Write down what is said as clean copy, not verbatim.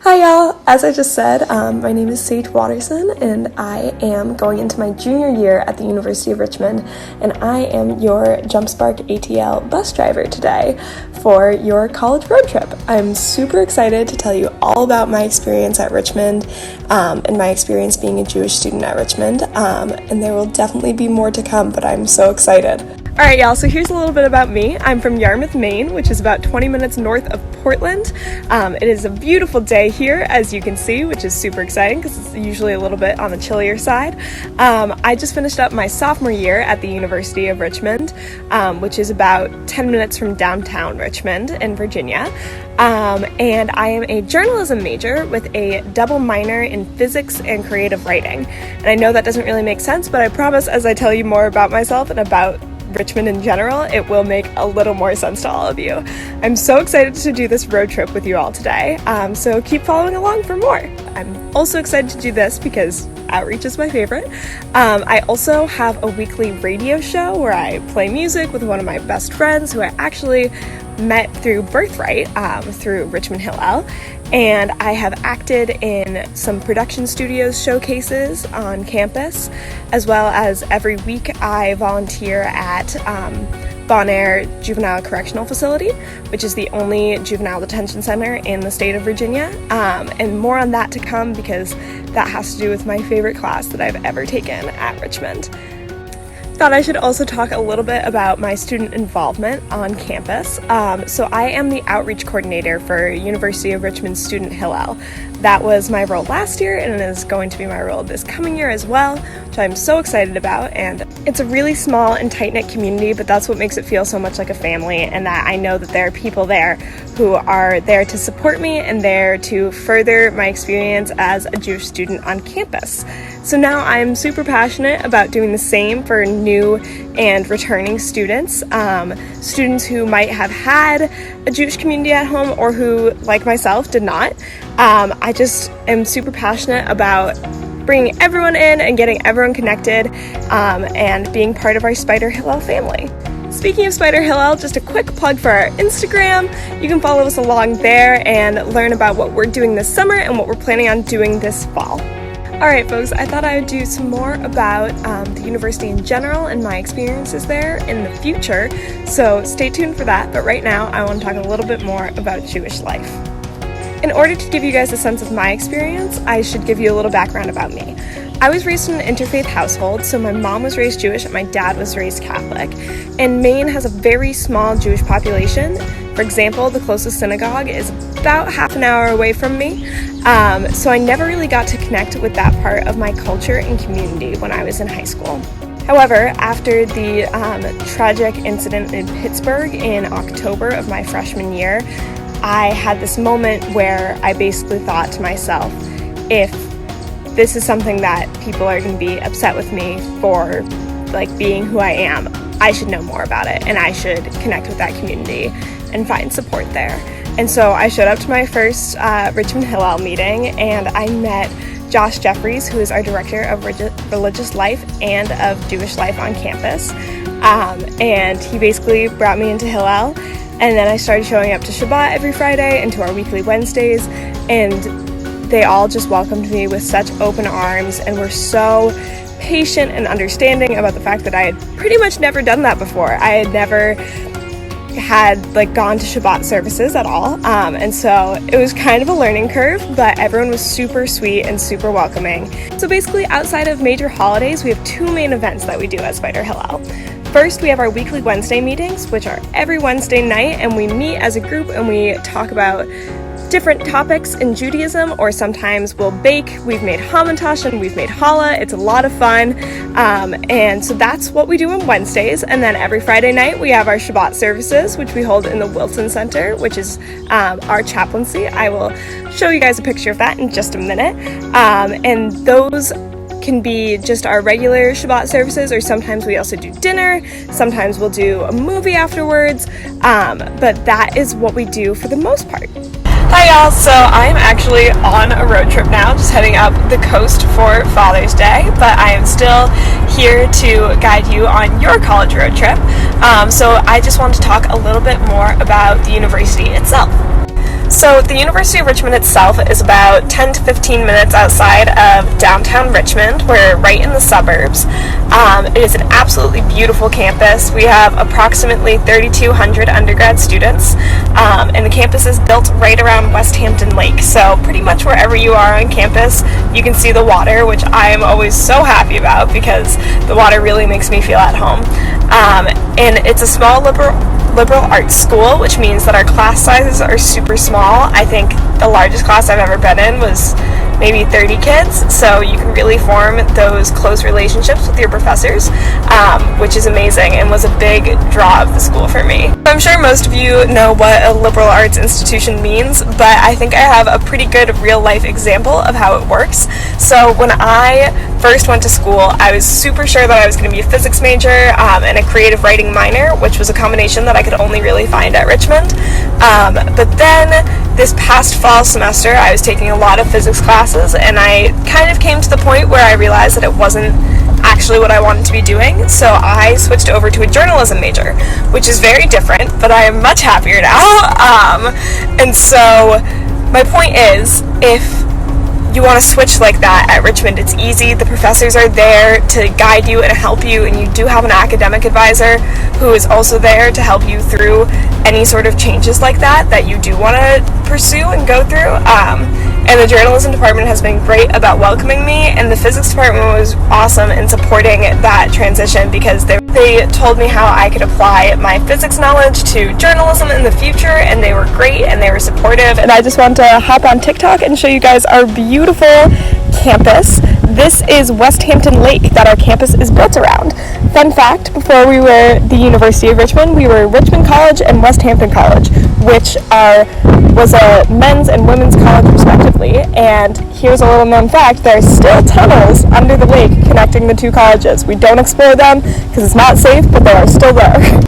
Hi y'all! As I just said, my name is Sage Watterson and I am going into my junior year at the University of Richmond, and I am your JumpSpark ATL bus driver today for your college road trip. I'm super excited to tell you all about my experience at Richmond and my experience being a Jewish student at Richmond, and there will definitely be more to come, but I'm so excited. Alright y'all, so here's a little bit about me. I'm from Yarmouth, Maine, which is about 20 minutes north of Portland. It is a beautiful day here, as you can see, which is super exciting because it's usually a little bit on the chillier side. I just finished up my sophomore year at the University of Richmond, which is about 10 minutes from downtown Richmond in Virginia. And I am a journalism major with a double minor in physics and creative writing. And I know that doesn't really make sense, but I promise as I tell you more about myself and about Richmond in general, it will make a little more sense to all of you. I'm so excited to do this road trip with you all today, so keep following along for more. I'm also excited to do this because outreach is my favorite. I also have a weekly radio show where I play music with one of my best friends who I actually met through Birthright, through Richmond Hillel. And I have acted in some production studios showcases on campus, as well as every week I volunteer at Bon Air Juvenile Correctional Facility, which is the only juvenile detention center in the state of Virginia, and more on that to come because that has to do with my favorite class that I've ever taken at Richmond. Thought I should also talk a little bit about my student involvement on campus. So I am the outreach coordinator for University of Richmond Student Hillel. That was my role last year and it is going to be my role this coming year as well, which I'm so excited about. And it's a really small and tight-knit community, but that's what makes it feel so much like a family, and that I know that there are people there who are there to support me and there to further my experience as a Jewish student on campus. So now I'm super passionate about doing the same for new and returning students, students who might have had a Jewish community at home or who, like myself, did not. I just am super passionate about bringing everyone in and getting everyone connected and being part of our Spider Hillel family. Speaking of Spider Hillel, just a quick plug for our Instagram. You can follow us along there and learn about what we're doing this summer and what we're planning on doing this fall. Alright folks, I thought I would do some more about the university in general and my experiences there in the future, so stay tuned for that, but right now I want to talk a little bit more about Jewish life. In order to give you guys a sense of my experience, I should give you a little background about me. I was raised in an interfaith household, so my mom was raised Jewish and my dad was raised Catholic, and Maine has a very small Jewish population. For example, the closest synagogue is about half an hour away from me, so I never really got to connect with that part of my culture and community when I was in high school. However, after the tragic incident in Pittsburgh in October of my freshman year, I had this moment where I basically thought to myself, if this is something that people are going to be upset with me for, like, being who I am, I should know more about it and I should connect with that community and find support there. And so I showed up to my first Richmond Hillel meeting and I met Josh Jeffries, who is our director of religious life and of Jewish life on campus. And he basically brought me into Hillel, and then I started showing up to Shabbat every Friday and to our weekly Wednesdays, and they all just welcomed me with such open arms and were so patient and understanding about the fact that I had pretty much never done that before. I had never gone to Shabbat services at all, and so it was kind of a learning curve, but everyone was super sweet and super welcoming. So basically, outside of major holidays, we have two main events that we do at Spider Hillel. First, we have our weekly Wednesday meetings, which are every Wednesday night, and we meet as a group and we talk about different topics in Judaism, or sometimes we'll bake. We've made hamantash and we've made challah. It's a lot of fun, and so that's what we do on Wednesdays. And then every Friday night we have our Shabbat services, which we hold in the Wilson Center, which is our chaplaincy. I will show you guys a picture of that in just a minute, and those can be just our regular Shabbat services, or sometimes we also do dinner, sometimes we'll do a movie afterwards, but that is what we do for the most part. Hi y'all, so I'm actually on a road trip now, just heading up the coast for Father's Day, but I am still here to guide you on your college road trip. So I just want to talk a little bit more about the university itself. So the University of Richmond itself is about 10 to 15 minutes outside of downtown Richmond. We're right in the suburbs. It is an absolutely beautiful campus. We have approximately 3,200 undergrad students, and the campus is built right around West Hampton Lake. So pretty much wherever you are on campus, you can see the water, which I am always so happy about because the water really makes me feel at home. And it's a small liberal arts school, which means that our class sizes are super small. I think the largest class I've ever been in was maybe 30 kids, so you can really form those close relationships with your professors, which is amazing and was a big draw of the school for me. I'm sure most of you know what a liberal arts institution means, but I think I have a pretty good real-life example of how it works. So when I first went to school, I was super sure that I was going to be a physics major and a creative writing minor, which was a combination that I could only really find at Richmond. But then this past fall semester, I was taking a lot of physics classes, and I kind of came to the point where I realized that it wasn't actually what I wanted to be doing, so I switched over to a journalism major, which is very different, but I am much happier now. And so my point is, if you want to switch like that at Richmond, it's easy. The professors are there to guide you and help you, and you do have an academic advisor who is also there to help you through any sort of changes like that you do want to pursue and go through. And the journalism department has been great about welcoming me, and the physics department was awesome in supporting that transition because they told me how I could apply my physics knowledge to journalism in the future, and they were great and they were supportive. And I just want to hop on TikTok and show you guys our beautiful campus. This is West Hampton Lake that our campus is built around. Fun fact, before we were the University of Richmond, we were Richmond College and West Hampton College, which was a men's and women's college respectively. And here's a little known fact, there are still tunnels under the lake connecting the two colleges. We don't explore them because it's not safe, but they are still there.